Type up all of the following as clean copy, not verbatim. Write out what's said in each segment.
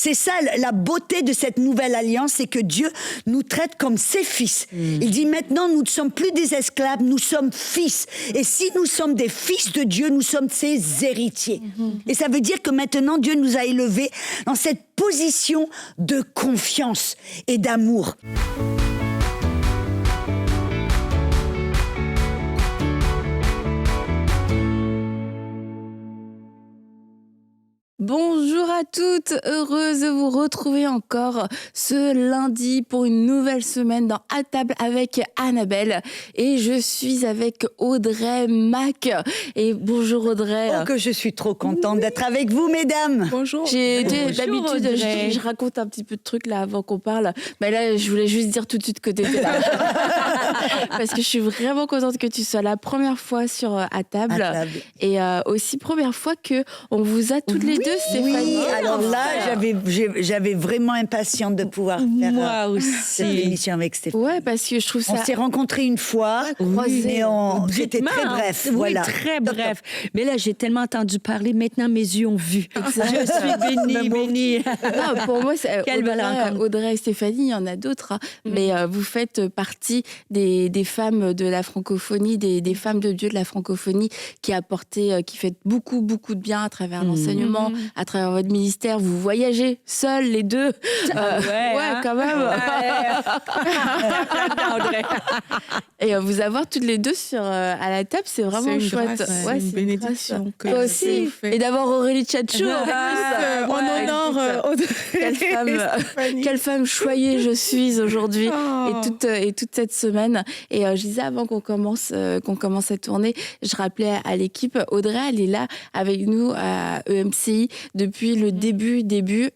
C'est ça, la beauté de cette nouvelle alliance, c'est que Dieu nous traite comme ses fils. Il dit maintenant, nous ne sommes plus des esclaves, nous sommes fils. Et si nous sommes des fils de Dieu, nous sommes ses héritiers. Et ça veut dire que maintenant, Dieu nous a élevés dans cette position de confiance et d'amour. Bonjour à toutes, heureuse de vous retrouver encore ce lundi pour une nouvelle semaine dans À table avec Annabelle. Et je suis avec Audrey Mac. Et bonjour Audrey. Oh, que je suis trop contente d'être avec vous, mesdames. Bonjour. D'habitude, je raconte un petit peu de trucs là avant qu'on parle. Mais là, je voulais juste dire tout de suite que tu étais là. Parce que je suis vraiment contente que tu sois la première fois sur À table. Et aussi première fois qu'on vous a toutes les deux. Stéphanie. Oui, alors là, j'avais vraiment impatiente de pouvoir faire cette émission avec Stéphanie. Ouais, parce que je trouve ça... On s'est rencontrés une fois, mais c'était très bref. Oui, voilà. très bref. Mais là, j'ai tellement entendu parler, maintenant mes yeux ont vu. Je suis bénie. Non, pour moi, Audrey et Stéphanie, il y en a d'autres, hein. Mais vous faites partie des femmes de la francophonie, des femmes de Dieu de la francophonie qui fait beaucoup, beaucoup de bien à travers l'enseignement, à travers votre ministère. Vous voyagez seuls, les deux. Quand même. Et vous avoir toutes les deux à la table, c'est vraiment chouette. C'est une bénédiction. Toi aussi. Et d'avoir Aurélie Tchatchou. On honore Audrey. Quelle femme choyée je suis aujourd'hui et toute cette semaine. Et je disais avant qu'on commence à tourner, je rappelais à l'équipe, Audrey, elle est là avec nous à EMCI depuis le début.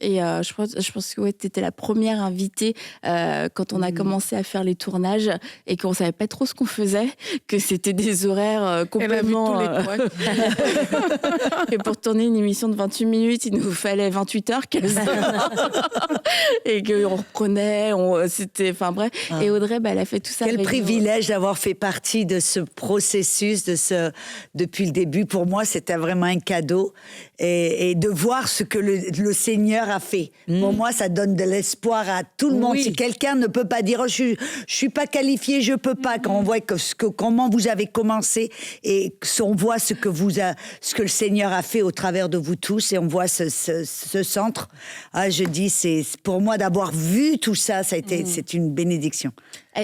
Et je pense que tu étais la première invitée quand on a commencé à faire les tournages et qu'on savait pas trop ce qu'on faisait, que c'était des horaires complètement... Et pour tourner une émission de 28 minutes, il nous fallait 28 heures quasiment. Et qu'on reprenait, c'était... Enfin bref. Et Audrey, elle a fait tout ça. Quel privilège d'avoir fait partie de ce processus, depuis le début. Pour moi, c'était vraiment un cadeau. Et de voir ce que le Seigneur a fait. Pour moi, ça donne de l'espoir à tout le monde. Si quelqu'un ne peut pas dire je suis pas qualifié, je peux pas. Quand on voit comment vous avez commencé et on voit ce que le Seigneur a fait au travers de vous tous, et on voit ce centre. Je dis, c'est pour moi d'avoir vu tout ça, c'est une bénédiction.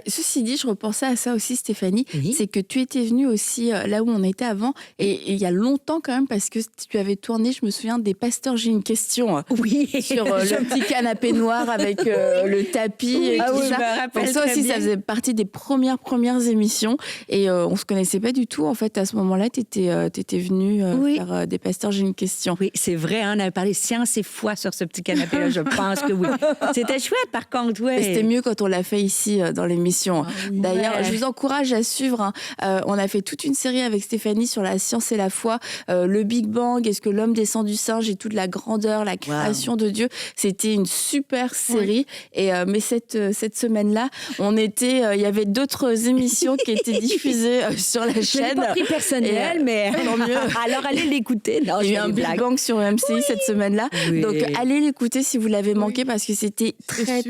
Ceci dit, je repensais à ça aussi, Stéphanie. C'est que tu étais venue aussi là où on était avant, et il y a longtemps quand même, parce que tu avais tourné, je me souviens, des pasteurs, j'ai une question. Sur le petit canapé noir avec le tapis et tout ça. Donc ça aussi, ça faisait partie des premières émissions, et on se connaissait pas du tout. En fait, à ce moment-là, t'étais venue faire des pasteurs, j'ai une question. Oui, c'est vrai, on avait parlé science et foi sur ce petit canapé-là, je pense que oui. C'était chouette, par contre, ouais. C'était mieux quand on l'a fait ici, dans l'émission. D'ailleurs, je vous encourage à suivre. On a fait toute une série avec Stéphanie sur la science et la foi, le Big Bang, est-ce que l'homme descend du singe et toute la grandeur, la création de Dieu. C'était une super série. Et mais cette semaine-là, il y avait d'autres émissions qui étaient diffusées sur la chaîne. Je l'ai pas pris personnel, mais tant mieux. Alors allez l'écouter. Il y a eu un Big Bang sur MCI cette semaine-là. Oui. Donc allez l'écouter si vous l'avez manqué, parce que c'était très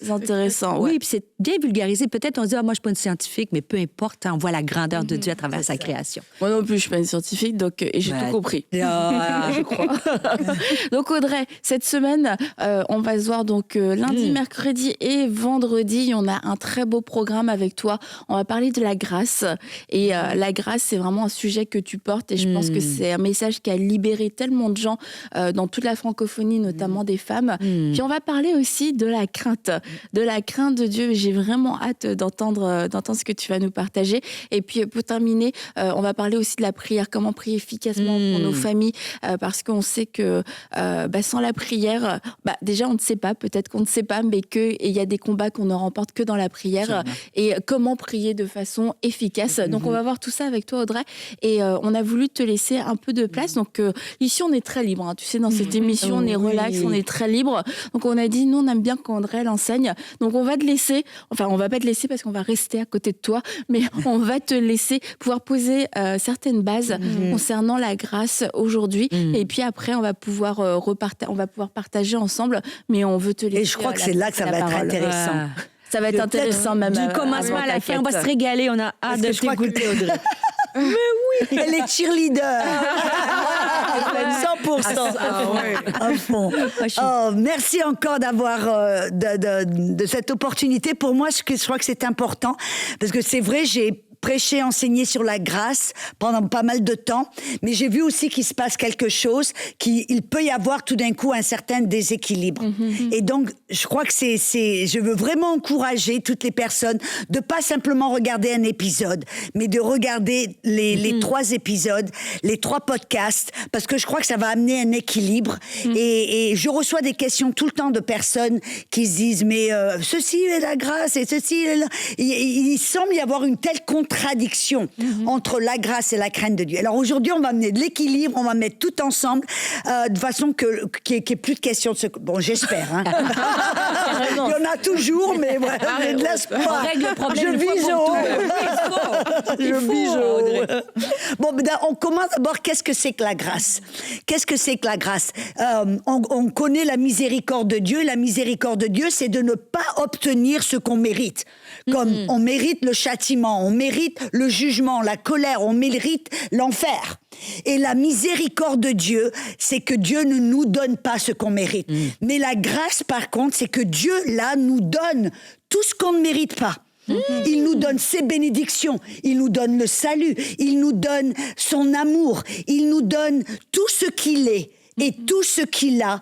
intéressant. Oui, puis c'est bien vulgarisé. Peut-être on se dit, moi je suis pas une scientifique, mais peu importe, on voit la grandeur de Dieu à travers sa création. Moi non plus, je suis pas une scientifique, donc et j'ai tout compris. Je crois. Donc Audrey, cette semaine, on va se voir donc lundi, mercredi et vendredi. On a un très beau programme avec toi. On va parler de la grâce. Et la grâce, c'est vraiment un sujet que tu portes, et je pense que c'est un message qui a libéré tellement de gens dans toute la francophonie, notamment des femmes. Puis on va parler aussi de la crainte de Dieu. J'ai vraiment hâte d'entendre ce que tu vas nous partager. Et puis pour terminer, on va parler aussi de la prière, comment prier efficacement pour nos familles, parce qu'on sait que sans la prière, déjà on ne sait pas, peut-être qu'on ne sait pas, mais qu'il y a des combats qu'on ne remporte que dans la prière. Et comment prier de façon efficace. Donc on va voir tout ça avec toi, Audrey. Et on a voulu te laisser un peu de place. Donc ici on est très libre, hein. Tu sais, dans cette émission on est relax, on est très libre. Donc on a dit, nous on aime bien quand Audrey l'enseigne. Donc on va te laisser, enfin on va pas te laisser parce qu'on va rester à côté de toi, mais on va te laisser pouvoir poser certaines bases concernant la grâce aujourd'hui. Et puis après, on va pouvoir partager ensemble, mais on veut te laisser. Et je crois que c'est là que ça va être intéressant. Ça va être intéressant, même. Du commencement à la fin, on va se régaler. On a hâte de t'écouter, Audrey. Mais oui, elle est cheerleader. 100%. À fond. Oh, merci encore d'avoir de cette opportunité. Pour moi, je crois que c'est important parce que c'est vrai, j'ai prêché, enseigné sur la grâce pendant pas mal de temps, mais j'ai vu aussi qu'il se passe quelque chose, qu'il peut y avoir tout d'un coup un certain déséquilibre. Et donc, je crois que je veux vraiment encourager toutes les personnes de pas simplement regarder un épisode, mais de regarder les 3 épisodes, les 3 podcasts, parce que je crois que ça va amener un équilibre. Et je reçois des questions tout le temps de personnes qui se disent, mais ceci est la grâce et ceci est il semble y avoir une telle contradiction entre la grâce et la crainte de Dieu. Alors aujourd'hui, on va amener de l'équilibre, on va mettre tout ensemble, de façon qu'il n'y ait plus de questions de ce... Bon, j'espère. Hein. Il y en a toujours, mais voilà, je ne laisse pas. On règle le problème. Je vise haut. Je vise haut. Bon, on commence d'abord, qu'est-ce que c'est que la grâce? Qu'est-ce que c'est que la grâce? On connaît la miséricorde de Dieu. La miséricorde de Dieu, c'est de ne pas obtenir ce qu'on mérite. Comme on mérite le châtiment, on mérite le jugement, la colère, on mérite l'enfer. Et la miséricorde de Dieu, c'est que Dieu ne nous donne pas ce qu'on mérite. Mais la grâce, par contre, c'est que Dieu, là, nous donne tout ce qu'on ne mérite pas. Il nous donne ses bénédictions, il nous donne le salut, il nous donne son amour, il nous donne tout ce qu'il est et tout ce qu'il a.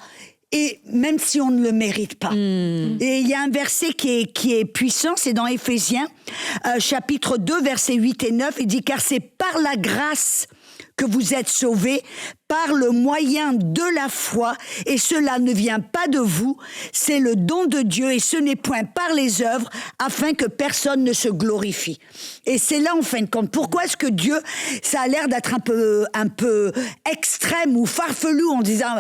Et même si on ne le mérite pas. Et il y a un verset qui est puissant, c'est dans Éphésiens, chapitre 2, versets 8 et 9, il dit « Car c'est par la grâce que vous êtes sauvés, par le moyen de la foi, et cela ne vient pas de vous, c'est le don de Dieu, et ce n'est point par les œuvres, afin que personne ne se glorifie. » Et c'est là, en fin de compte, pourquoi est-ce que Dieu, ça a l'air d'être un peu extrême ou farfelu, en disant,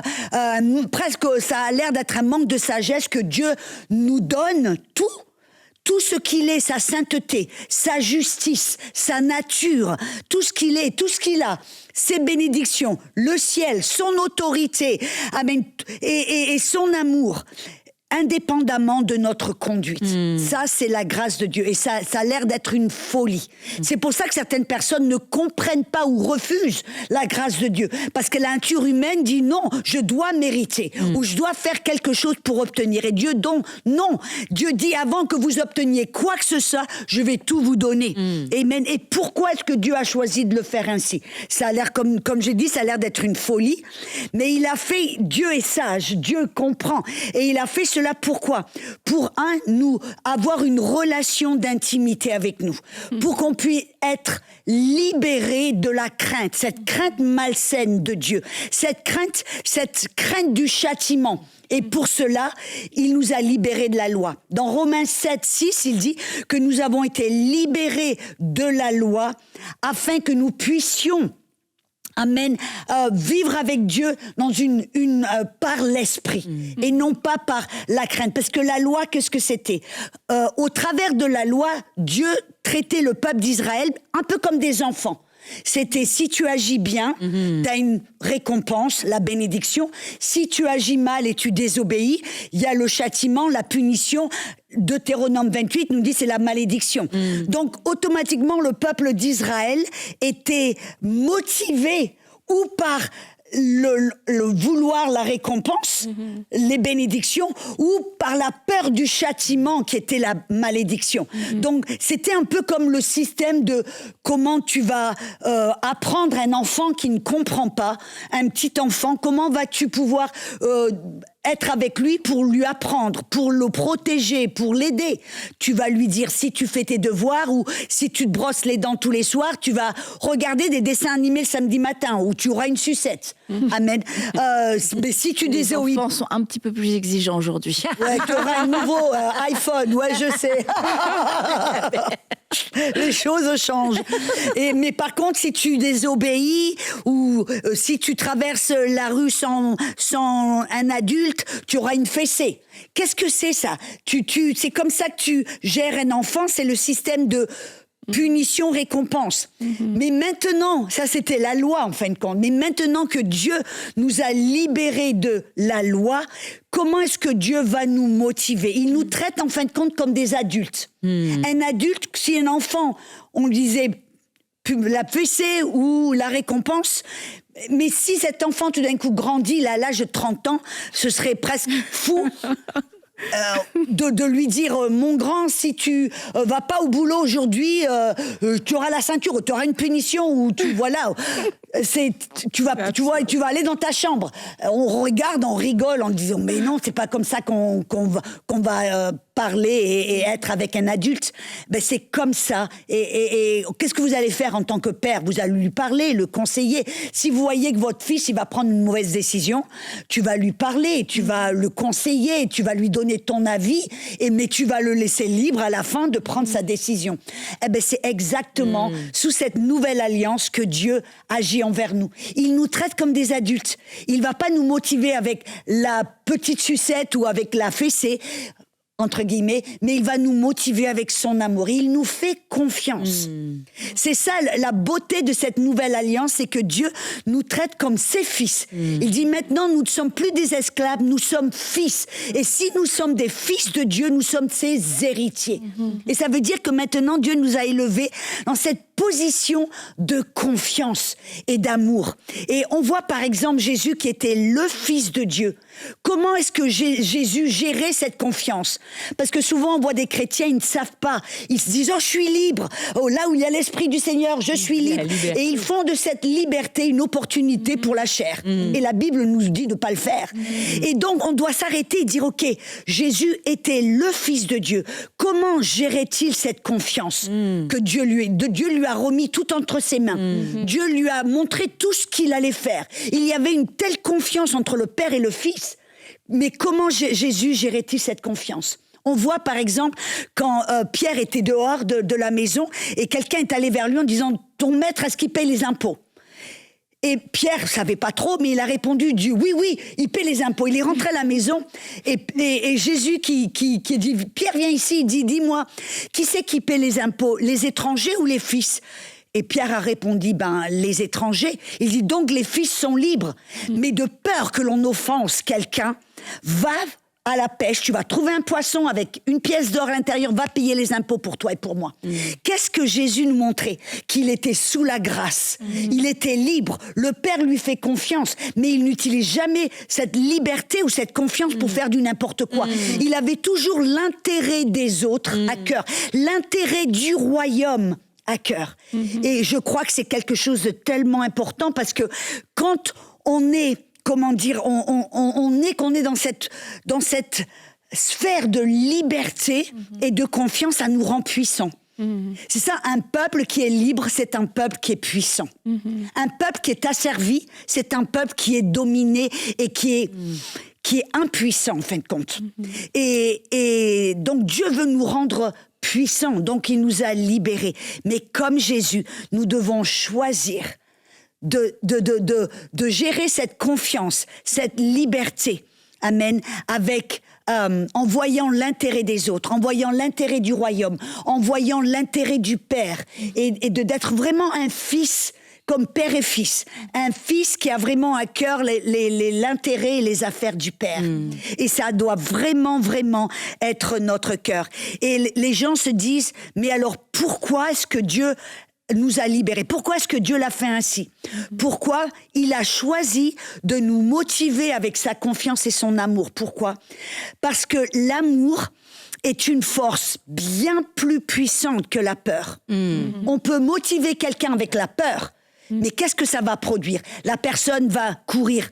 presque, ça a l'air d'être un manque de sagesse, que Dieu nous donne tout ce qu'il est, sa sainteté, sa justice, sa nature, tout ce qu'il est, tout ce qu'il a, ses bénédictions, le ciel, son autorité, amen, et son amour, indépendamment de notre conduite. Ça, c'est la grâce de Dieu. Et ça a l'air d'être une folie. C'est pour ça que certaines personnes ne comprennent pas ou refusent la grâce de Dieu. Parce que la nature humaine dit non, je dois mériter, ou je dois faire quelque chose pour obtenir. Et Dieu, donc, non. Dieu dit, avant que vous obteniez quoi que ce soit, je vais tout vous donner. Amen. Et pourquoi est-ce que Dieu a choisi de le faire ainsi? Ça a l'air, comme j'ai dit, ça a l'air d'être une folie. Mais il a fait, Dieu est sage, Dieu comprend. Et il a fait cela pourquoi? Pour nous avoir une relation d'intimité avec nous, pour qu'on puisse être libéré de la crainte, cette crainte malsaine de Dieu, cette crainte du châtiment. Et pour cela, il nous a libérés de la loi. Dans Romains 7, 6, il dit que nous avons été libérés de la loi afin que nous puissions Amen. Vivre avec Dieu par l'esprit et non pas par la crainte. Parce que la loi, qu'est-ce que c'était? Au travers de la loi, Dieu traitait le peuple d'Israël un peu comme des enfants. C'était si tu agis bien, tu as une récompense, la bénédiction. Si tu agis mal et tu désobéis, il y a le châtiment, la punition. Deutéronome 28 nous dit c'est la malédiction. Donc automatiquement le peuple d'Israël était motivé ou par le vouloir la récompense, les bénédictions, ou par la peur du châtiment qui était la malédiction. Donc c'était un peu comme le système de comment tu vas apprendre un enfant qui ne comprend pas, un petit enfant, comment vas-tu pouvoir être avec lui pour lui apprendre, pour le protéger, pour l'aider. Tu vas lui dire si tu fais tes devoirs ou si tu te brosses les dents tous les soirs, tu vas regarder des dessins animés le samedi matin ou tu auras une sucette. Amen. Mais si tu les enfants sont un petit peu plus exigeants aujourd'hui. Ouais, tu auras un nouveau iPhone, ouais, je sais. Les choses changent. Mais par contre, si tu désobéis ou si tu traverses la rue sans un adulte, tu auras une fessée. Qu'est-ce que c'est ça ? C'est comme ça que tu gères un enfant, c'est le système de punition, récompense. Mais maintenant, ça c'était la loi en fin de compte, mais maintenant que Dieu nous a libérés de la loi, comment est-ce que Dieu va nous motiver ? Il nous traite en fin de compte comme des adultes. Un adulte, si un enfant, on lui disait la fessée ou la récompense, mais si cet enfant tout d'un coup grandit, il a l'âge de 30 ans, ce serait presque fou de lui dire mon grand, si tu vas pas au boulot aujourd'hui, tu auras la ceinture, tu auras une punition ou tu vas aller dans ta chambre. On regarde, on rigole en disant mais non, c'est pas comme ça qu'on va parler et être avec un adulte. Ben c'est comme ça. Et qu'est-ce que vous allez faire en tant que père ? Vous allez lui parler, le conseiller. Si vous voyez que votre fils il va prendre une mauvaise décision, tu vas lui parler, tu vas le conseiller, tu vas lui donner ton avis, mais tu vas le laisser libre à la fin de prendre sa décision. Eh ben c'est exactement sous cette nouvelle alliance que Dieu agit envers nous. Il nous traite comme des adultes. Il va pas nous motiver avec la petite sucette ou avec la fessée, entre guillemets, mais il va nous motiver avec son amour. Il nous fait confiance. C'est ça, la beauté de cette nouvelle alliance, c'est que Dieu nous traite comme ses fils. Il dit maintenant, nous ne sommes plus des esclaves, nous sommes fils. Et si nous sommes des fils de Dieu, nous sommes ses héritiers. Et ça veut dire que maintenant, Dieu nous a élevés dans cette position de confiance et d'amour. Et on voit par exemple Jésus qui était le Fils de Dieu. Comment est-ce que Jésus gérait cette confiance ? Parce que souvent on voit des chrétiens, ils ne savent pas. Ils se disent « Oh, je suis libre !» Oh, là où il y a l'Esprit du Seigneur, je suis libre. Et ils font de cette liberté une opportunité pour la chair. Et la Bible nous dit de ne pas le faire. Et donc on doit s'arrêter et dire « Ok, Jésus était le Fils de Dieu. Comment gérait-il cette confiance que Dieu lui a remis tout entre ses mains. Dieu lui a montré tout ce qu'il allait faire. Il y avait une telle confiance entre le Père et le Fils. Mais comment Jésus gérait-il cette confiance ? On voit par exemple quand Pierre était dehors de la maison et quelqu'un est allé vers lui en disant « Ton maître, est-ce qu'il paye les impôts ?» Et Pierre savait pas trop, mais il a répondu oui, il paie les impôts. Il est rentré à la maison et Jésus qui dit Pierre viens ici, il dit dis-moi qui c'est qui paie les impôts, les étrangers ou les fils ? Et Pierre a répondu les étrangers. Il dit donc les fils sont libres, mais de peur que l'on offense quelqu'un, va à la pêche, tu vas trouver un poisson avec une pièce d'or à l'intérieur, va payer les impôts pour toi et pour moi. Qu'est-ce que Jésus nous montrait ? Qu'il était sous la grâce, il était libre, le Père lui fait confiance, mais il n'utilise jamais cette liberté ou cette confiance pour faire du n'importe quoi. Il avait toujours l'intérêt des autres à cœur, l'intérêt du royaume à cœur. Et je crois que c'est quelque chose de tellement important parce que quand on est qu'on est dans cette sphère de liberté et de confiance, ça nous rend puissants. C'est ça, un peuple qui est libre, c'est un peuple qui est puissant. Un peuple qui est asservi, c'est un peuple qui est dominé et qui est impuissant, en fin de compte. Et donc, Dieu veut nous rendre puissants, donc il nous a libérés. Mais comme Jésus, nous devons choisir de gérer cette confiance, cette liberté, amen, avec en voyant l'intérêt des autres, en voyant l'intérêt du royaume, en voyant l'intérêt du Père, et d'être vraiment un fils comme père et fils, un fils qui a vraiment à cœur l'intérêt et les affaires du Père. Et ça doit vraiment, vraiment être notre cœur. Et les gens se disent, mais alors pourquoi est-ce que Dieu nous a libérés? Pourquoi est-ce que Dieu l'a fait ainsi? Pourquoi il a choisi de nous motiver avec sa confiance et son amour? Pourquoi? Parce que l'amour est une force bien plus puissante que la peur. On peut motiver quelqu'un avec la peur, mais qu'est-ce que ça va produire? La personne va courir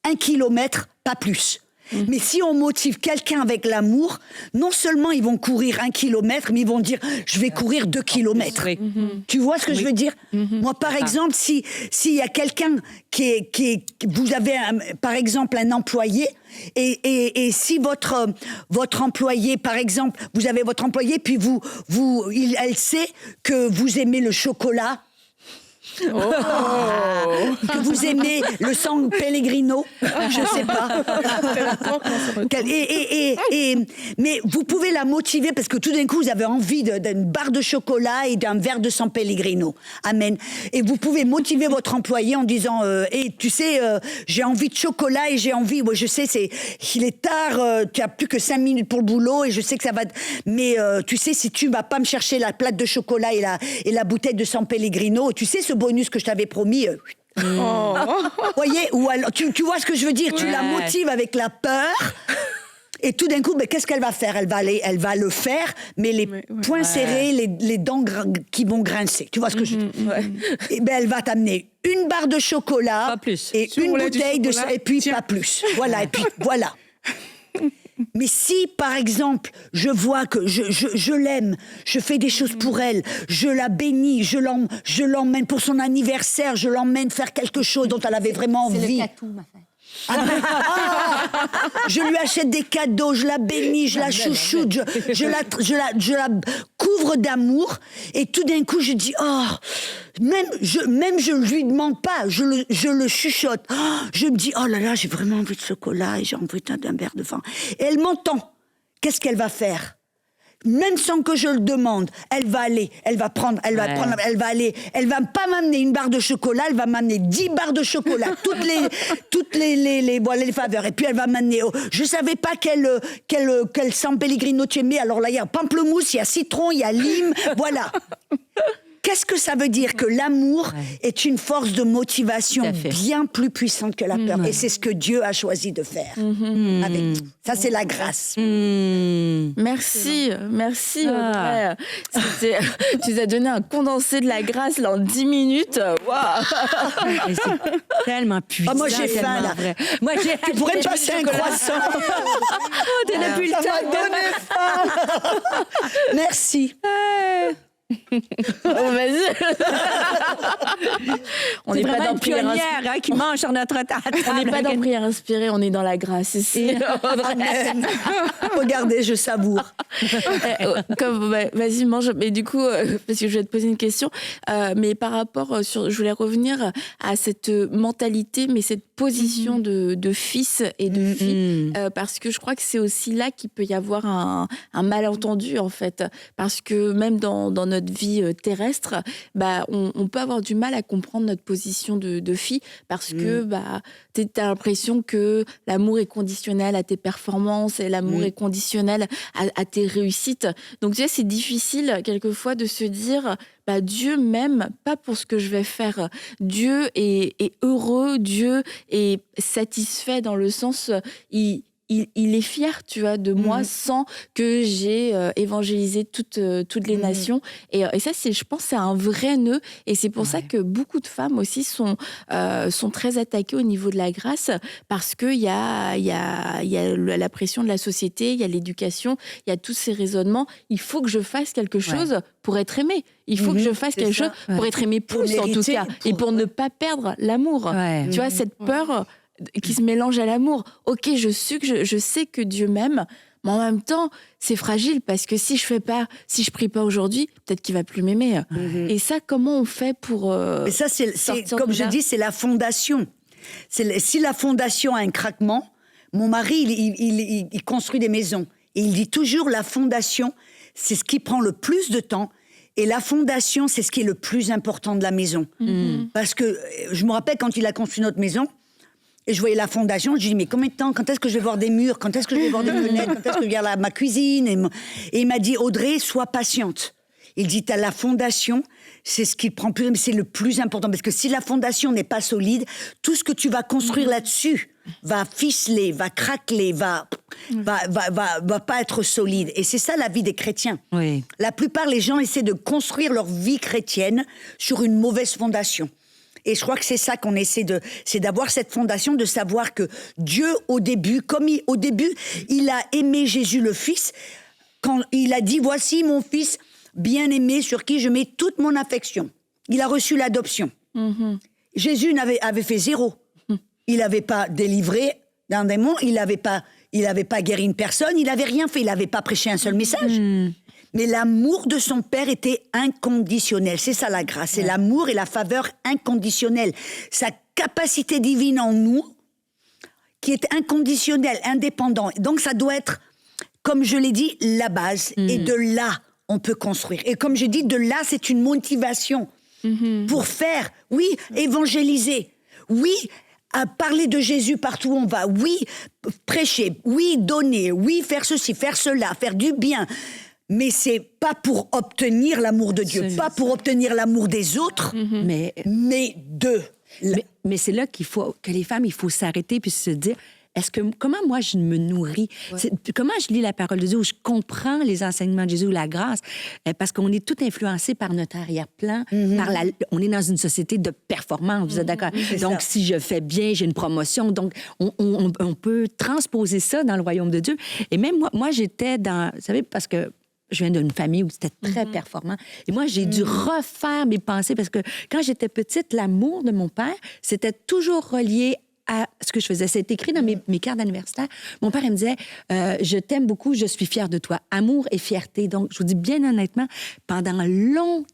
1 kilomètre, pas plus. Mais si on motive quelqu'un avec l'amour, non seulement ils vont courir 1 kilomètre, mais ils vont dire je vais courir 2 kilomètres. Tu vois ce que je veux dire? Moi, par exemple, s'il y a quelqu'un vous avez par exemple un employé, et si votre employé, par exemple, vous avez votre employé, puis elle sait que vous aimez le chocolat. Que vous aimez le San Pellegrino, je sais pas. Mais vous pouvez la motiver parce que tout d'un coup vous avez envie d'une barre de chocolat et d'un verre de San Pellegrino. Amen. Et vous pouvez motiver votre employé en disant tu sais, j'ai envie de chocolat et j'ai envie. Moi, je sais, il est tard, tu as plus que 5 minutes pour le boulot et je sais que ça va. Mais tu sais, si tu vas pas me chercher la plate de chocolat et la bouteille de San Pellegrino, tu sais ce bonus que je t'avais promis. Voyez, ou alors, tu vois ce que je veux dire? Tu la motives avec la peur. Et tout d'un coup, qu'est-ce qu'elle va faire? Elle va le faire, mais les poings serrés, les dents qui vont grincer. Tu vois ce que je veux dire? Et elle va t'amener une barre de chocolat pas plus. Et une bouteille de et puis pas plus. Voilà, et puis voilà. Mais si, par exemple, je vois que je l'aime, je fais des choses pour elle, je la bénis, je l'emmène pour son anniversaire, je l'emmène faire quelque chose dont elle avait vraiment envie. C'est le catou, ma femme. Je lui achète des cadeaux, je la bénis, je la chouchoute, je la couvre d'amour, et tout d'un coup je dis même je lui demande pas, je le chuchote. Je me dis oh là là, j'ai vraiment envie de chocolat et j'ai envie d'un verre de vin. Et elle m'entend. Qu'est-ce qu'elle va faire? Même sans que je le demande, elle va aller, elle va aller, elle va pas m'amener une barre de chocolat, elle va m'amener 10 barres de chocolat, toutes les faveurs, et puis elle va m'amener, je savais pas quel San Pellegrino tu aimais, alors là il y a pamplemousse, il y a citron, il y a lime, voilà. Qu'est-ce que ça veut dire? Que l'amour est une force de motivation bien plus puissante que la peur. Et c'est ce que Dieu a choisi de faire avec nous. Ça, c'est la grâce. Merci. Audrey. Tu nous as donné un condensé de la grâce là, en 10 minutes. Waouh! C'est tellement puissant. Moi, j'ai faim, là. Moi, tu pourrais me passer un croissant. T'as plus le Ça m'a donné faim. Merci. Vas-y. On n'est pas dans prière pionnière qui mange sur notre table. On n'est pas dans prière inspirée, on est dans la grâce ici. Amen. Regardez, je savoure. Vas-y, mange. Mais du coup, parce que je vais te poser une question, mais par rapport je voulais revenir à cette mentalité, mais cette position de fils et de fille, parce que je crois que c'est aussi là qu'il peut y avoir un malentendu en fait, parce que même dans notre vie terrestre, on peut avoir du mal à comprendre notre position de fille, parce que t'as l'impression que l'amour est conditionnel à tes performances et l'amour est conditionnel à tes réussites. Donc tu sais, c'est difficile quelquefois de se dire Dieu m'aime pas pour ce que je vais faire. Dieu est heureux, Dieu est satisfait dans le sens il est fier, tu vois, de moi sans que j'ai évangélisé toutes les nations. Et ça, je pense, c'est un vrai nœud. Et c'est pour ça que beaucoup de femmes aussi sont très attaquées au niveau de la grâce, parce qu'il y a la pression de la société, il y a l'éducation, il y a tous ces raisonnements. Il faut que je fasse quelque chose pour être aimée. Il faut que je fasse quelque chose pour être aimée plus, en tout cas. Et pour ne pas perdre l'amour. Tu vois, cette peur qui se mélange à l'amour. Ok, je sais que Dieu m'aime, mais en même temps, c'est fragile parce que si je prie pas aujourd'hui, peut-être qu'il va plus m'aimer. Et ça, comment on fait pour Mais ça, c'est comme je dis, c'est la fondation. Si la fondation a un craquement, mon mari, il construit des maisons. Et il dit toujours, la fondation, c'est ce qui prend le plus de temps. Et la fondation, c'est ce qui est le plus important de la maison. Parce que je me rappelle quand il a construit notre maison, et je voyais la fondation, je lui dis, mais combien de temps? Quand est-ce que je vais voir des murs? Quand est-ce que je vais voir des fenêtres? Quand est-ce que je vais voir ma cuisine? Et il m'a dit, Audrey, sois patiente. Il dit, t'as la fondation, c'est ce qui prend plus, mais c'est le plus important. Parce que si la fondation n'est pas solide, tout ce que tu vas construire là-dessus va ficeler, va craqueler, va pas être solide. Et c'est ça la vie des chrétiens. La plupart, les gens essaient de construire leur vie chrétienne sur une mauvaise fondation. Et je crois que c'est ça qu'on essaie c'est d'avoir cette fondation, de savoir que Dieu, au début, au début, il a aimé Jésus le Fils, quand il a dit, voici mon Fils bien-aimé sur qui je mets toute mon affection. Il a reçu l'adoption. Jésus avait fait 0. Il n'avait pas délivré d'un démon, il n'avait pas guéri une personne, il n'avait rien fait, il n'avait pas prêché un seul message. Mais l'amour de son Père était inconditionnel. C'est ça la grâce, c'est l'amour et la faveur inconditionnelle. Sa capacité divine en nous, qui est inconditionnelle, indépendante. Donc ça doit être, comme je l'ai dit, la base. Et de là, on peut construire. Et comme je dis, de là, c'est une motivation pour faire, oui, évangéliser, oui, à parler de Jésus partout où on va, oui, prêcher, oui, donner, oui, faire ceci, faire cela, faire du bien. Mais c'est pas pour obtenir l'amour de Dieu, pas pour obtenir l'amour des autres, mais d'eux. Mais c'est là que les femmes, il faut s'arrêter puis se dire, comment moi je me nourris? Comment je lis la parole de Dieu, où je comprends les enseignements de Jésus, ou la grâce? Parce qu'on est tout influencé par notre arrière-plan, on est dans une société de performance, vous êtes d'accord? Donc, si je fais bien, j'ai une promotion. Donc, on peut transposer ça dans le royaume de Dieu. Et même moi j'étais dans... Vous savez, parce que je viens d'une famille où c'était très performant. Et moi, j'ai dû refaire mes pensées parce que quand j'étais petite, l'amour de mon père, c'était toujours relié à ce que je faisais. C'est écrit dans mes cartes d'anniversaire. Mon père, il me disait, je t'aime beaucoup, je suis fière de toi. Amour et fierté. Donc, je vous dis bien honnêtement, pendant longtemps,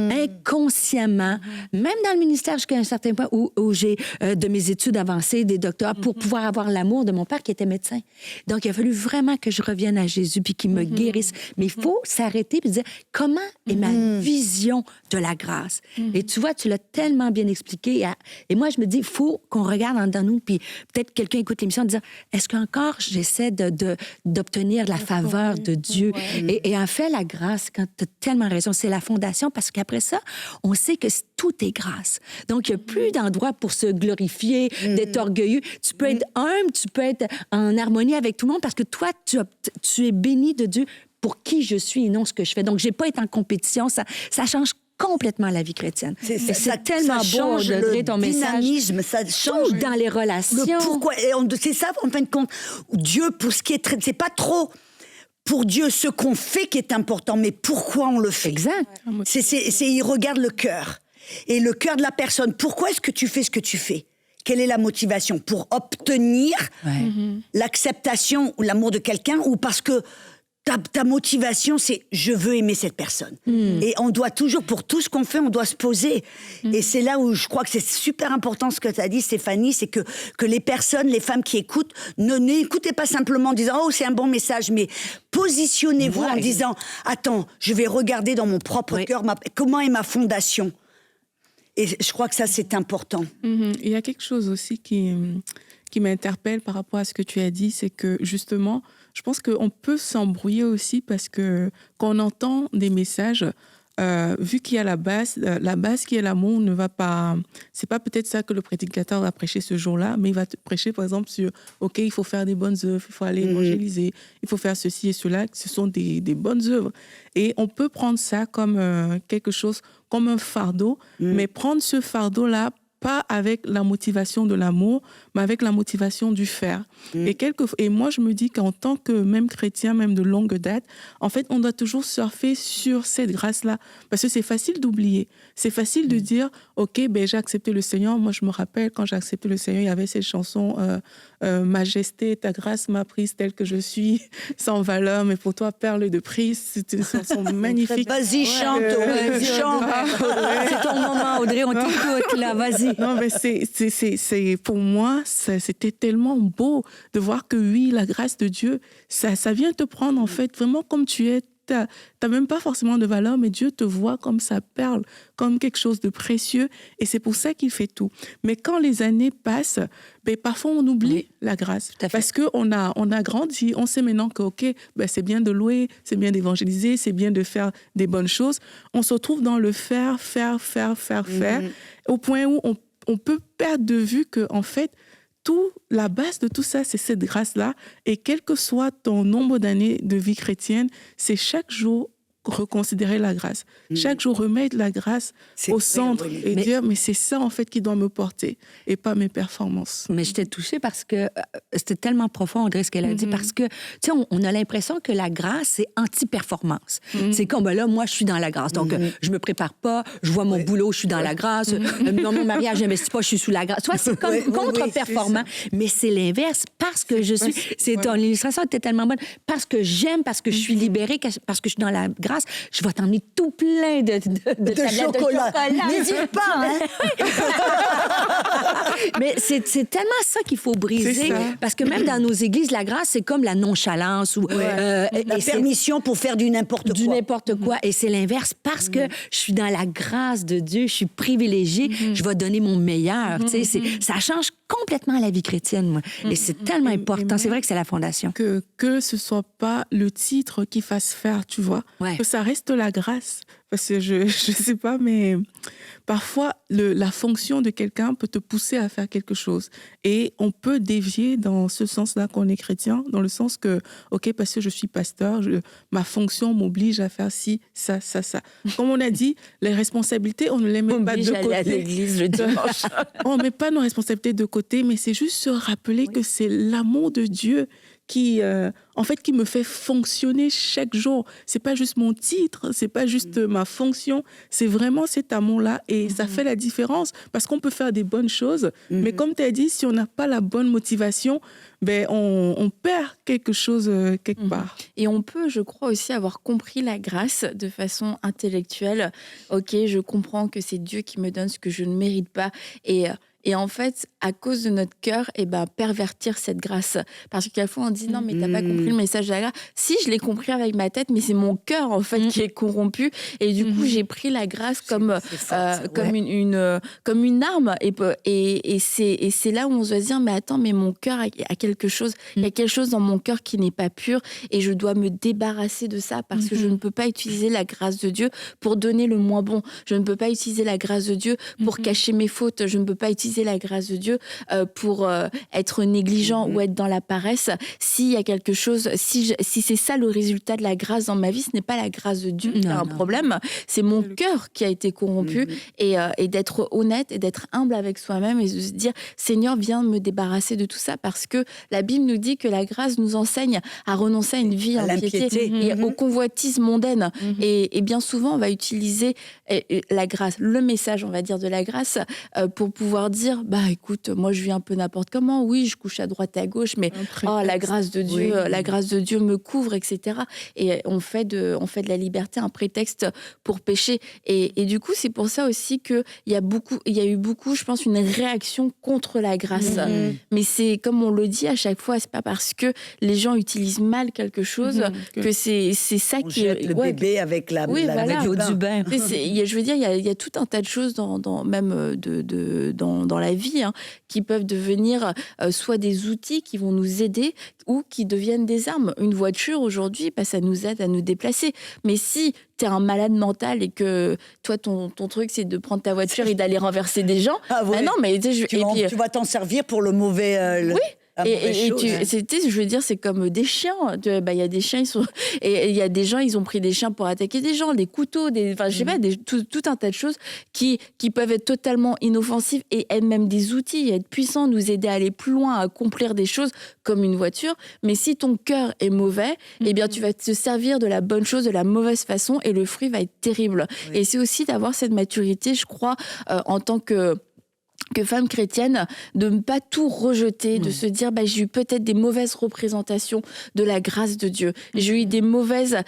inconsciemment, même dans le ministère jusqu'à un certain point où j'ai de mes études avancées, des doctorats, pour pouvoir avoir l'amour de mon père qui était médecin. Donc, il a fallu vraiment que je revienne à Jésus puis qu'il me guérisse. Mais il faut s'arrêter et dire, comment est ma vision de la grâce? Et tu vois, tu l'as tellement bien expliqué. Et moi, je me dis, il faut qu'on regarde en dedans nous, puis peut-être quelqu'un écoute l'émission en disant, est-ce qu'encore j'essaie d'obtenir la faveur de Dieu? Et en fait, la grâce, quand tu as tellement raison, c'est la fondation, parce qu'après ça, on sait que tout est grâce. Donc, il n'y a plus d'endroit pour se glorifier, d'être orgueilleux. Tu peux être humble, tu peux être en harmonie avec tout le monde, parce que toi, tu es béni de Dieu pour qui je suis et non ce que je fais. Donc, je n'ai pas été en compétition. Ça change complètement la vie chrétienne. C'est tellement beau de ton dynamisme, message. Ça change dans les relations. Pourquoi. C'est ça, en fin de compte. Dieu, pour ce qui est... C'est pas trop... Pour Dieu, ce qu'on fait qui est important, mais pourquoi on le fait? Exact. Il regarde le cœur. Et le cœur de la personne. Pourquoi est-ce que tu fais ce que tu fais? Quelle est la motivation? Pour obtenir l'acceptation ou l'amour de quelqu'un, ou parce que ta motivation, c'est « je veux aimer cette personne ». Et on doit toujours, pour tout ce qu'on fait, on doit se poser. Et c'est là où je crois que c'est super important ce que tu as dit, Stéphanie, c'est que les personnes, les femmes qui écoutent, n'écoutez pas simplement en disant « oh, c'est un bon message », mais positionnez-vous en disant « attends, je vais regarder dans mon propre cœur comment est ma fondation ». Et je crois que ça, c'est important. Il y a quelque chose aussi qui m'interpelle par rapport à ce que tu as dit, c'est que justement, je pense qu'on peut s'embrouiller aussi parce que quand on entend des messages, vu qu'il y a la base qui est l'amour ne va pas... C'est pas peut-être ça que le prédicateur va prêcher ce jour-là, mais il va prêcher par exemple sur OK, il faut faire des bonnes œuvres, il faut aller évangéliser, il faut faire ceci et cela. Ce sont des bonnes œuvres. Et on peut prendre ça comme quelque chose, comme un fardeau, mais prendre ce fardeau-là pas avec la motivation de l'amour, mais avec la motivation du faire. Et moi, je me dis qu'en tant que même chrétien, même de longue date, en fait, on doit toujours surfer sur cette grâce-là. Parce que c'est facile d'oublier. C'est facile de dire, OK, j'ai accepté le Seigneur. Moi, je me rappelle, quand j'ai accepté le Seigneur, il y avait cette chanson Majesté, ta grâce m'a prise telle que je suis, sans valeur, mais pour toi, perle de prix. C'est une chanson magnifique. Vas-y, chante, chante. C'est ton moment, Audrey, on t'écoute, là, vas-y. Non, mais c'est pour moi, c'était tellement beau de voir que oui, la grâce de Dieu, ça vient te prendre en fait vraiment comme tu es. T'as même pas forcément de valeur, mais Dieu te voit comme sa perle, comme quelque chose de précieux, et c'est pour ça qu'il fait tout. Mais quand les années passent, parfois on oublie la grâce, parce que on a grandi, on sait maintenant que c'est bien de louer, c'est bien d'évangéliser, c'est bien de faire des bonnes choses. On se retrouve dans le faire, au point où on peut perdre de vue que en fait la base de tout ça, c'est cette grâce-là. Et quel que soit ton nombre d'années de vie chrétienne, c'est chaque jour reconsidérer la grâce. Chaque jour, remettre la grâce au centre et dire, mais c'est ça, en fait, qui doit me porter et pas mes performances. Mais j'étais touchée parce que c'était tellement profond, Audrey, ce qu'elle a dit, parce que, tu sais, on a l'impression que la grâce, c'est anti-performance. C'est comme, ben là, moi, je suis dans la grâce. Donc, je me prépare pas, je vois mon boulot, je suis dans la grâce. Dans mon mariage, j'investis pas, je suis sous la grâce. Soit c'est comme contre-performant, mais c'est l'inverse. Parce que je suis... Ton illustration était tellement bonne. Parce que j'aime, parce que je suis libérée, parce que je suis dans la grâce, je vais t'emmener tout plein de chocolat. N'hésite pas, hein? Mais c'est tellement ça qu'il faut briser. Parce que même dans nos églises, la grâce, c'est comme la nonchalance ou la permission pour faire du n'importe quoi. Du n'importe quoi. Et c'est l'inverse. Parce que je suis dans la grâce de Dieu, je suis privilégiée, je vais donner mon meilleur. Ça change complètement la vie chrétienne, moi. Et c'est tellement important. C'est vrai que c'est la fondation. Que ce soit pas le titre qui fasse faire, tu vois. Que ça reste la grâce. Parce que je sais pas, mais parfois, la fonction de quelqu'un peut te pousser à faire quelque chose. Et on peut dévier dans ce sens-là qu'on est chrétien, dans le sens que, OK, parce que je suis pasteur, ma fonction m'oblige à faire ci, ça. Comme on a dit, les responsabilités, on ne les met pas de côté. Aller à l'église le dimanche. On ne met pas nos responsabilités de côté, mais c'est juste se rappeler que c'est l'amour de Dieu qui me fait fonctionner chaque jour. C'est pas juste mon titre, c'est pas juste ma fonction, c'est vraiment cet amour-là et ça fait la différence parce qu'on peut faire des bonnes choses, mais comme tu as dit, si on n'a pas la bonne motivation, on perd quelque chose quelque part. Et on peut, je crois, aussi avoir compris la grâce de façon intellectuelle. OK, je comprends que c'est Dieu qui me donne ce que je ne mérite pas et en fait, à cause de notre cœur, pervertir cette grâce. Parce qu'à la fois, on dit, non, mais t'as pas compris le message de la grâce. Si, je l'ai compris avec ma tête, mais c'est mon cœur, en fait, qui est corrompu. Et du coup, j'ai pris la grâce comme une arme. Et c'est là où on se doit dire, mais attends, mais mon cœur a quelque chose. Il y a quelque chose dans mon cœur qui n'est pas pur. Et je dois me débarrasser de ça parce que je ne peux pas utiliser la grâce de Dieu pour donner le moins bon. Je ne peux pas utiliser la grâce de Dieu pour cacher mes fautes. Je ne peux pas utiliser la grâce de Dieu pour être négligent ou être dans la paresse. S'il y a quelque chose, si c'est ça le résultat de la grâce dans ma vie, ce n'est pas la grâce de Dieu qui a un problème, c'est mon cœur qui a été corrompu et d'être honnête et d'être humble avec soi-même et de se dire, Seigneur, viens me débarrasser de tout ça parce que la Bible nous dit que la grâce nous enseigne à renoncer à une vie impiété et aux convoitises mondaines. Et bien souvent, on va utiliser la grâce, le message, on va dire, de la grâce pour pouvoir dire, écoute, moi je vis un peu n'importe comment, oui, je couche à droite à gauche, mais la grâce de Dieu, la grâce de Dieu me couvre, etc. Et on fait de la liberté un prétexte pour pécher. Et du coup, c'est pour ça aussi qu'il y a eu beaucoup, je pense, une réaction contre la grâce. Mais c'est, comme on le dit à chaque fois, c'est pas parce que les gens utilisent mal quelque chose que c'est ça on qui jette le bébé avec la l'eau du bain. Je veux dire, il y a tout un tas de choses même dans la vie, qui peuvent devenir soit des outils qui vont nous aider ou qui deviennent des armes. Une voiture, aujourd'hui, ça nous aide à nous déplacer. Mais si tu es un malade mental et que toi, ton truc, c'est de prendre ta voiture et d'aller renverser des gens, non, mais tu vas t'en servir pour le mauvais... Oui. Je veux dire, c'est comme des chiens. Il y a des chiens, et il y a des gens, ils ont pris des chiens pour attaquer des gens, des couteaux, je sais pas, tout un tas de choses qui peuvent être totalement inoffensives et être même des outils, être puissants, nous aider à aller plus loin, à accomplir des choses comme une voiture. Mais si ton cœur est mauvais, tu vas te servir de la bonne chose de la mauvaise façon et le fruit va être terrible. Oui. Et c'est aussi d'avoir cette maturité, je crois, en tant que femme chrétienne, de ne pas tout rejeter, de se dire j'ai eu peut-être des mauvaises représentations de la grâce de Dieu. J'ai eu des mauvaises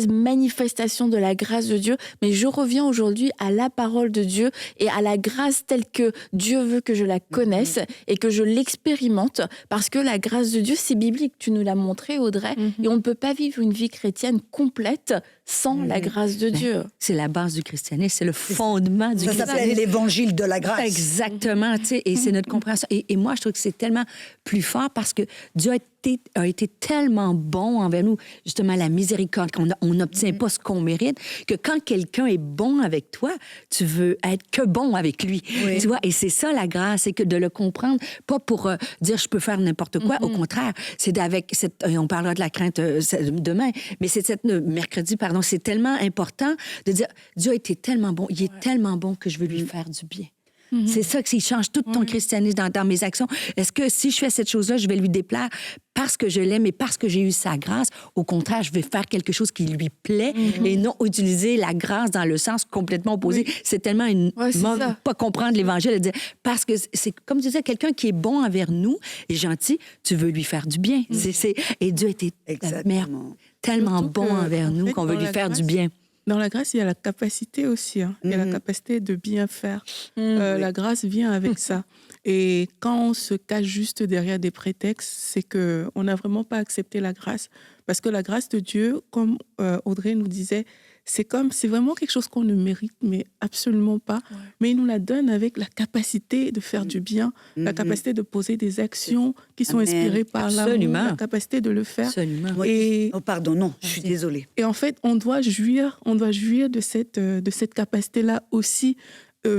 manifestations de la grâce de Dieu, mais je reviens aujourd'hui à la parole de Dieu et à la grâce telle que Dieu veut que je la connaisse et que je l'expérimente, parce que la grâce de Dieu, c'est biblique. Tu nous l'as montré, Audrey, et on ne peut pas vivre une vie chrétienne complète sans la grâce de Dieu. C'est la base du christianisme, c'est le fondement du christianisme. Ça s'appelle l'évangile de la grâce. Exactement, et c'est notre compréhension. Et moi, je trouve que c'est tellement plus fort parce que Dieu a a été tellement bon envers nous, justement, la miséricorde, on n'obtient pas ce qu'on mérite, que quand quelqu'un est bon avec toi, tu veux être que bon avec lui. Oui. Tu vois, et c'est ça la grâce, c'est que de le comprendre, pas pour dire je peux faire n'importe quoi, au contraire, c'est avec cette, on parlera de la crainte demain, mais c'est mercredi, pardon, c'est tellement important de dire Dieu a été tellement bon, il est tellement bon que je veux lui faire du bien. C'est ça qui change tout ton christianisme dans mes actions. Est-ce que si je fais cette chose-là, je vais lui déplaire parce que je l'aime et parce que j'ai eu sa grâce? Au contraire, je vais faire quelque chose qui lui plaît et non utiliser la grâce dans le sens complètement opposé. Oui. C'est tellement pas comprendre l'Évangile et dire, parce que c'est comme tu disais, quelqu'un qui est bon envers nous et gentil, tu veux lui faire du bien. Et Dieu était tellement bon envers nous qu'on veut lui faire du bien. Dans la grâce, il y a la capacité aussi. Il y a la capacité de bien faire. La grâce vient avec ça. Et quand on se cache juste derrière des prétextes, c'est qu'on n'a vraiment pas accepté la grâce. Parce que la grâce de Dieu, comme Audrey nous disait, c'est vraiment quelque chose qu'on ne mérite, mais absolument pas. Ouais. Mais il nous la donne avec la capacité de faire du bien, la capacité de poser des actions qui sont inspirées par l'amour, la capacité de le faire. Absolument. Et... Oh, pardon, non, je suis désolée. Et en fait, on doit jouir de cette capacité-là aussi.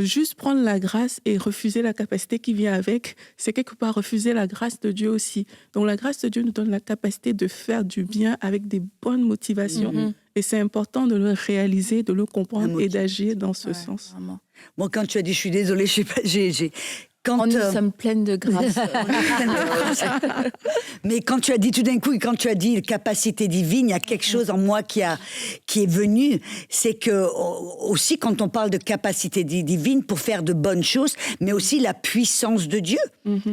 Juste prendre la grâce et refuser la capacité qui vient avec, c'est quelque part refuser la grâce de Dieu aussi. Donc la grâce de Dieu nous donne la capacité de faire du bien avec des bonnes motivations. Et c'est important de le réaliser, de le comprendre et d'agir dans ce sens. Vraiment. Moi, quand tu as dit je suis désolée, je sais pas, nous sommes pleines de grâce. Mais quand tu as dit tout d'un coup, quand tu as dit capacité divine, il y a quelque chose en moi qui est venu. C'est que aussi quand on parle de capacité divine pour faire de bonnes choses, mais aussi la puissance de Dieu.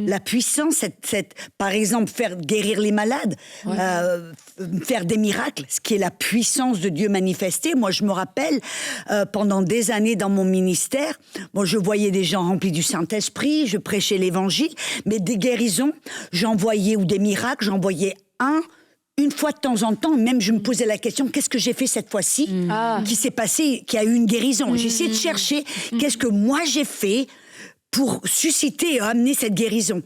La puissance, par exemple, faire guérir les malades, faire des miracles, ce qui est la puissance de Dieu manifestée. Moi, je me rappelle, pendant des années dans mon ministère, je voyais des gens remplis du Saint-Esprit, je prêchais l'Évangile, mais des guérisons, ou des miracles, j'en voyais une fois de temps en temps, même je me posais la question, qu'est-ce que j'ai fait cette fois-ci qui s'est passé, qui a eu une guérison? J'ai essayé de chercher qu'est-ce que moi j'ai fait pour susciter et amener cette guérison.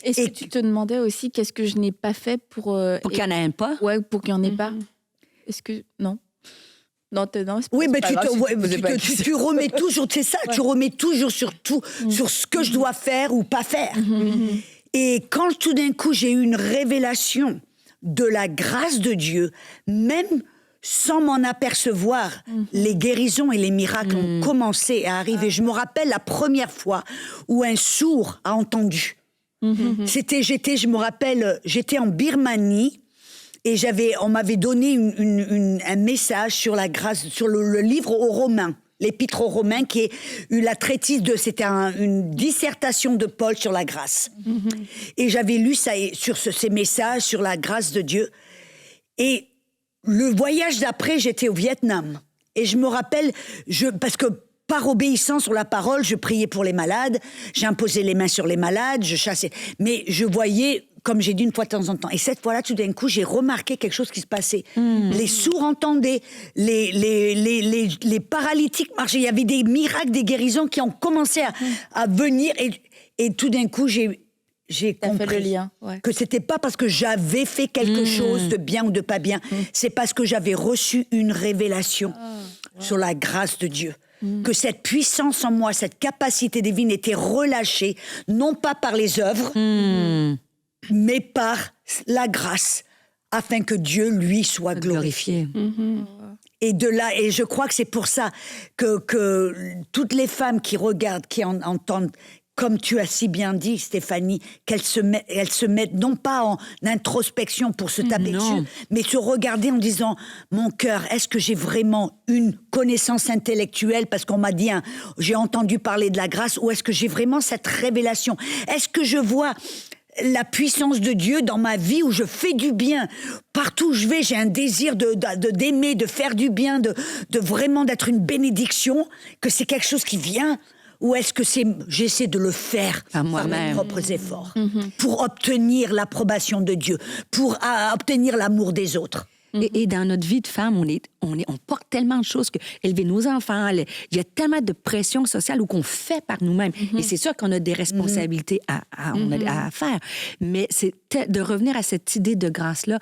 Est-ce que tu te demandais aussi qu'est-ce que je n'ai pas fait pour qu'il n'y en ait pas? Ouais, pour qu'il n'y en ait pas. Est-ce que... Non. Non, oui, mais tu remets toujours, c'est ça, tu remets toujours sur tout, sur ce que je dois faire ou pas faire. Et quand tout d'un coup j'ai eu une révélation de la grâce de Dieu, même sans m'en apercevoir, les guérisons et les miracles ont commencé à arriver. Je me rappelle la première fois où un sourd a entendu. J'étais en Birmanie. Et on m'avait donné un message sur la grâce, sur le livre aux Romains, l'Épître aux Romains, qui est c'était une dissertation de Paul sur la grâce. Et j'avais lu ça sur ces messages sur la grâce de Dieu. Et le voyage d'après, j'étais au Vietnam. Et je me rappelle, parce que par obéissance sur la parole, je priais pour les malades, j'imposais les mains sur les malades, je chassais. Mais je voyais, comme j'ai dit une fois de temps en temps. Et cette fois-là, tout d'un coup, j'ai remarqué quelque chose qui se passait. Les sourds entendaient, les paralytiques marchaient. Il y avait des miracles, des guérisons qui ont commencé à venir. Et tout d'un coup, j'ai compris fait le lien, que c'était pas parce que j'avais fait quelque chose de bien ou de pas bien. C'est parce que j'avais reçu une révélation sur la grâce de Dieu. Que cette puissance en moi, cette capacité divine était relâchée, non pas par les œuvres, mais par la grâce, afin que Dieu, lui, soit glorifié. Et et je crois que c'est pour ça que toutes les femmes qui regardent, qui entendent, comme tu as si bien dit, Stéphanie, elles se mettent non pas en introspection pour se taper dessus, mais se regarder en disant, mon cœur, est-ce que j'ai vraiment une connaissance intellectuelle parce qu'on m'a dit, j'ai entendu parler de la grâce, ou est-ce que j'ai vraiment cette révélation? Est-ce que je vois la puissance de Dieu dans ma vie où je fais du bien? Partout où je vais, j'ai un désir d'aimer, de faire du bien, de vraiment d'être une bénédiction, que c'est quelque chose qui vient. Ou est-ce que j'essaie de le faire par mes propres efforts pour obtenir l'approbation de Dieu, pour obtenir l'amour des autres? Et dans notre vie de femme, on porte tellement de choses que élever nos enfants, il y a tellement de pression sociale ou qu'on fait par nous-mêmes. Et c'est sûr qu'on a des responsabilités à faire. Mais c'est de revenir à cette idée de grâce-là.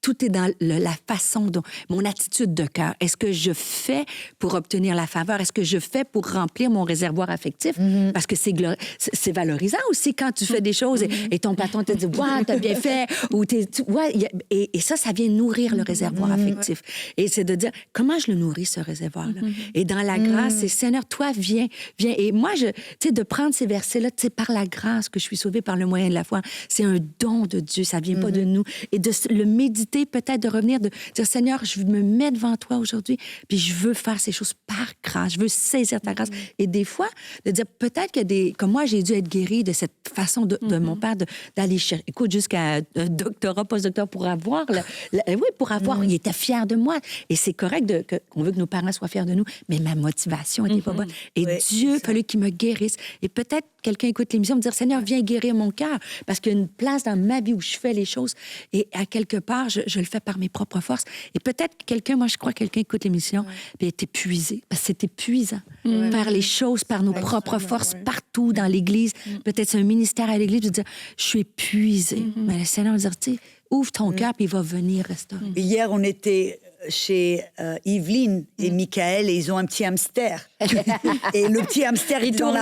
Tout est dans la façon dont... Mon attitude de cœur. Est-ce que je fais pour obtenir la faveur? Est-ce que je fais pour remplir mon réservoir affectif? Parce que c'est valorisant aussi quand tu fais des choses et ton patron te dit « Wow, t'as bien fait! » ou et ça vient nourrir le réservoir affectif. Et c'est de dire, comment je le nourris, ce réservoir-là? Et dans la grâce, c'est « Seigneur, toi, viens. » Et moi, tu sais, de prendre ces versets-là, tu sais, par la grâce que je suis sauvée par le moyen de la foi, c'est un don de Dieu, ça vient pas de nous. Et de le méditer, peut-être de revenir, de dire, Seigneur, je me mets devant toi aujourd'hui, puis je veux faire ces choses par grâce, je veux saisir ta grâce. Et des fois, de dire, peut-être que comme moi, j'ai dû être guérie de cette façon de mon père d'aller chercher, écoute, jusqu'à un doctorat, postdoctorat, pour avoir, il était fier de moi. Et c'est correct qu'on veut que nos parents soient fiers de nous, mais ma motivation n'était pas bonne. Et Dieu, il fallait qu'il me guérisse. Et peut-être quelqu'un écoute l'émission, me dire, Seigneur, viens guérir mon cœur, parce qu'il y a une place dans ma vie où je fais les choses, et à quelque part, je le fais par mes propres forces. Et peut-être quelqu'un écoute l'émission, puis est épuisé, parce que c'est épuisant. Faire les choses par nos propres forces, partout dans l'Église. Peut-être c'est un ministère à l'Église, de dire, je suis épuisée. Mais le Seigneur va dire, tu sais, ouvre ton cœur, puis il va venir restaurer. Hier, on était chez Yveline et Michael, et ils ont un petit hamster. Et le petit hamster, il tourne,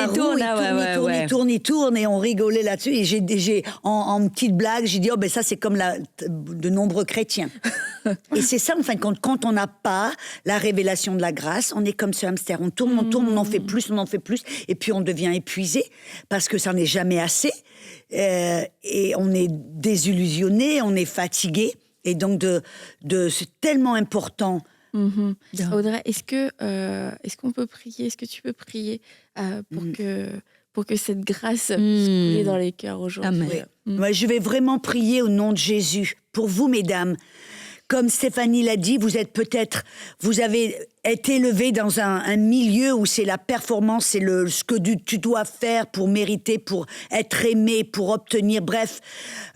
il tourne, et on rigolait là-dessus. Et j'ai en petite blague, j'ai dit, ça, c'est comme de nombreux chrétiens. Et c'est ça, en fin de compte, quand on n'a pas la révélation de la grâce, on est comme ce hamster. On tourne, on en fait plus, et puis on devient épuisé, parce que ça n'est jamais assez. Et on est désillusionné, on est fatigué. Et donc, c'est tellement important. Audrey, est-ce qu'on peut prier? Est-ce que tu peux prier pour que cette grâce puisse couler dans les cœurs aujourd'hui? Moi, je vais vraiment prier au nom de Jésus. Pour vous, mesdames, comme Stéphanie l'a dit, vous avez été élevées dans un milieu où c'est la performance, c'est ce que tu dois faire pour mériter, pour être aimé, pour obtenir, bref,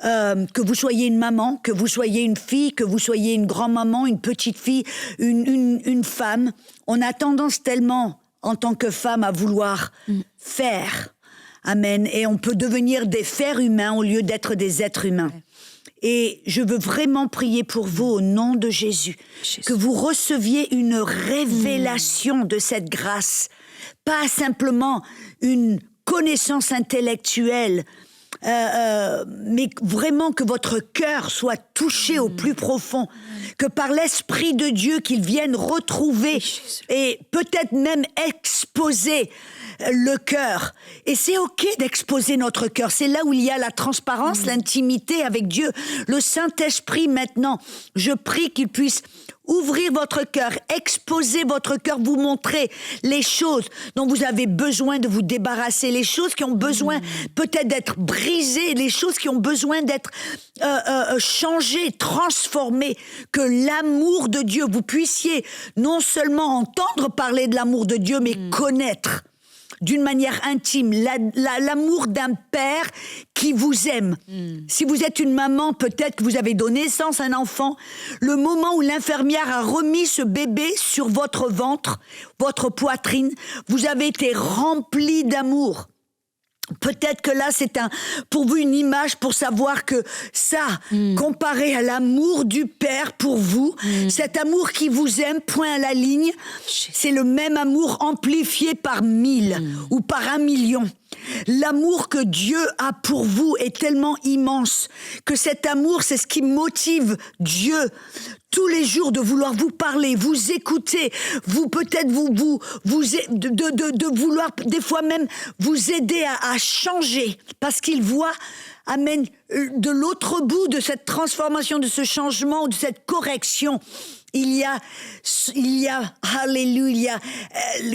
que vous soyez une maman, que vous soyez une fille, que vous soyez une grand-maman, une petite fille, une femme. On a tendance tellement, en tant que femme, à vouloir faire. Amen. Et on peut devenir des fers humains au lieu d'être des êtres humains. Et je veux vraiment prier pour vous au nom de Jésus, que vous receviez une révélation de cette grâce, pas simplement une connaissance intellectuelle, mais vraiment que votre cœur soit touché au plus profond, que par l'Esprit de Dieu qu'il vienne retrouver et peut-être même exposer le cœur. Et c'est OK d'exposer notre cœur. C'est là où il y a la transparence, l'intimité avec Dieu. Le Saint-Esprit, maintenant, je prie qu'il puisse ouvrir votre cœur, exposer votre cœur, vous montrer les choses dont vous avez besoin de vous débarrasser, les choses qui ont besoin peut-être d'être brisées, les choses qui ont besoin d'être changées, transformées, que l'amour de Dieu, vous puissiez non seulement entendre parler de l'amour de Dieu, mais connaître d'une manière intime, l'amour d'un père qui vous aime. Si vous êtes une maman, peut-être que vous avez donné naissance à un enfant, le moment où l'infirmière a remis ce bébé sur votre ventre, votre poitrine, vous avez été rempli d'amour. Peut-être que là, c'est pour vous une image pour savoir que ça, comparé à l'amour du Père pour vous, cet amour qui vous aime, point à la ligne, c'est le même amour amplifié par 1000 ou par 1 million. L'amour que Dieu a pour vous est tellement immense que cet amour, c'est ce qui motive Dieu tous les jours de vouloir vous parler, vous écouter, de vouloir des fois même vous aider à changer, parce qu'il voit, amen, de l'autre bout de cette transformation, de ce changement, de cette correction. Il y a, alléluia,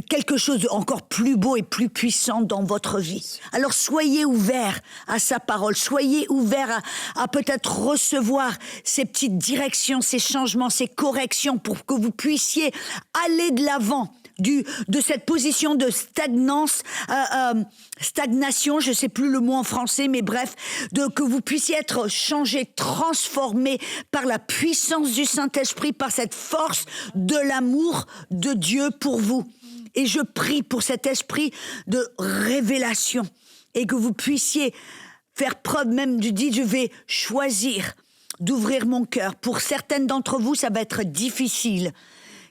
quelque chose d'encore plus beau et plus puissant dans votre vie. Alors soyez ouverts à sa parole, soyez ouverts à peut-être recevoir ces petites directions, ces changements, ces corrections pour que vous puissiez aller de l'avant. De cette position de stagnation, je ne sais plus le mot en français, mais bref, que vous puissiez être changés, transformés par la puissance du Saint-Esprit, par cette force de l'amour de Dieu pour vous. Et je prie pour cet esprit de révélation et que vous puissiez faire preuve même du dit, je vais choisir d'ouvrir mon cœur. Pour certaines d'entre vous, ça va être difficile,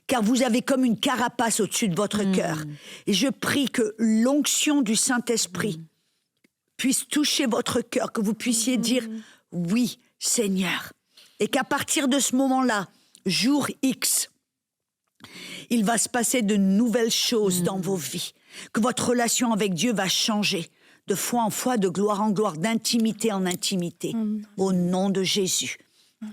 car vous avez comme une carapace au-dessus de votre cœur. Et je prie que l'onction du Saint-Esprit puisse toucher votre cœur, que vous puissiez dire « Oui, Seigneur ». Et qu'à partir de ce moment-là, jour X, il va se passer de nouvelles choses dans vos vies, que votre relation avec Dieu va changer de foi en foi, de gloire en gloire, d'intimité en intimité. Au nom de Jésus.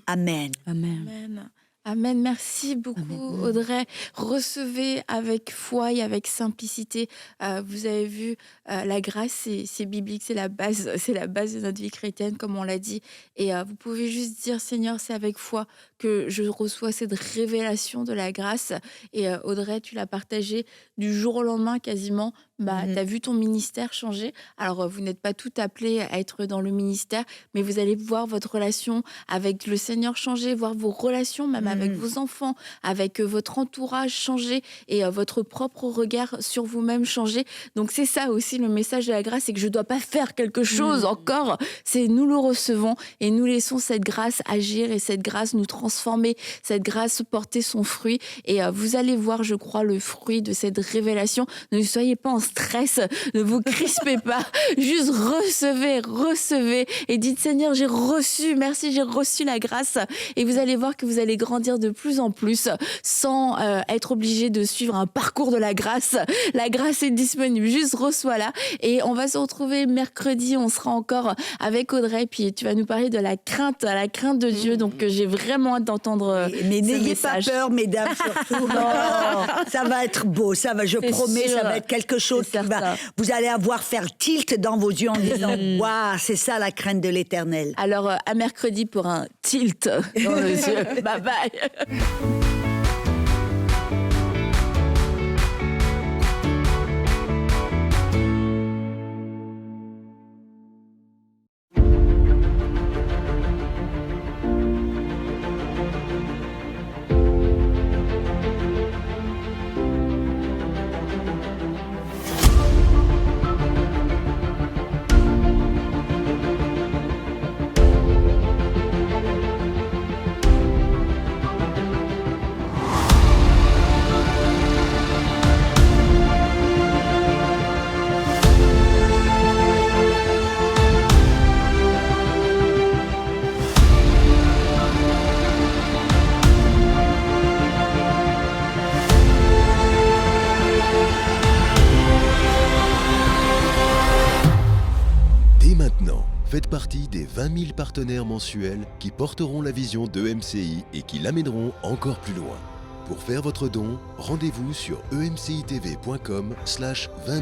Amen. Amen. Amen. Amen. Merci beaucoup, Audrey. Recevez avec foi et avec simplicité. Vous avez vu, la grâce, c'est biblique, c'est la base de notre vie chrétienne, comme on l'a dit. Et vous pouvez juste dire, Seigneur, c'est avec foi que je reçois cette révélation de la grâce. Et Audrey, tu l'as partagé du jour au lendemain quasiment. Tu as vu ton ministère changer. Alors, vous n'êtes pas tout appelé à être dans le ministère, mais vous allez voir votre relation avec le Seigneur changer, voir vos relations même avec vos enfants, avec votre entourage changer et votre propre regard sur vous-même changer. Donc, c'est ça aussi le message de la grâce, c'est que je ne dois pas faire quelque chose encore. C'est nous le recevons et nous laissons cette grâce agir et cette grâce nous transformer, cette grâce porter son fruit. Et vous allez voir, je crois, le fruit de cette révélation. Ne soyez pas en stress, ne vous crispez pas, juste recevez et dites Seigneur, j'ai reçu, merci, j'ai reçu la grâce et vous allez voir que vous allez grandir de plus en plus sans être obligé de suivre un parcours de la grâce. La grâce est disponible, juste reçois-la et on va se retrouver mercredi, on sera encore avec Audrey puis tu vas nous parler de la crainte de Dieu, donc j'ai vraiment hâte d'entendre mais ce n'ayez message. pas peur, mesdames, surtout. Non, ça va être beau, je promets, sûr. ça va être quelque chose qui va, vous allez avoir faire tilt dans vos yeux en disant waouh, c'est ça la crainte de l'Éternel. Alors à mercredi pour un tilt dans les yeux. Bye bye. Maintenant, faites partie des 20 000 partenaires mensuels qui porteront la vision d'EMCI et qui l'amèneront encore plus loin. Pour faire votre don, rendez-vous sur emcitv.com/20 000.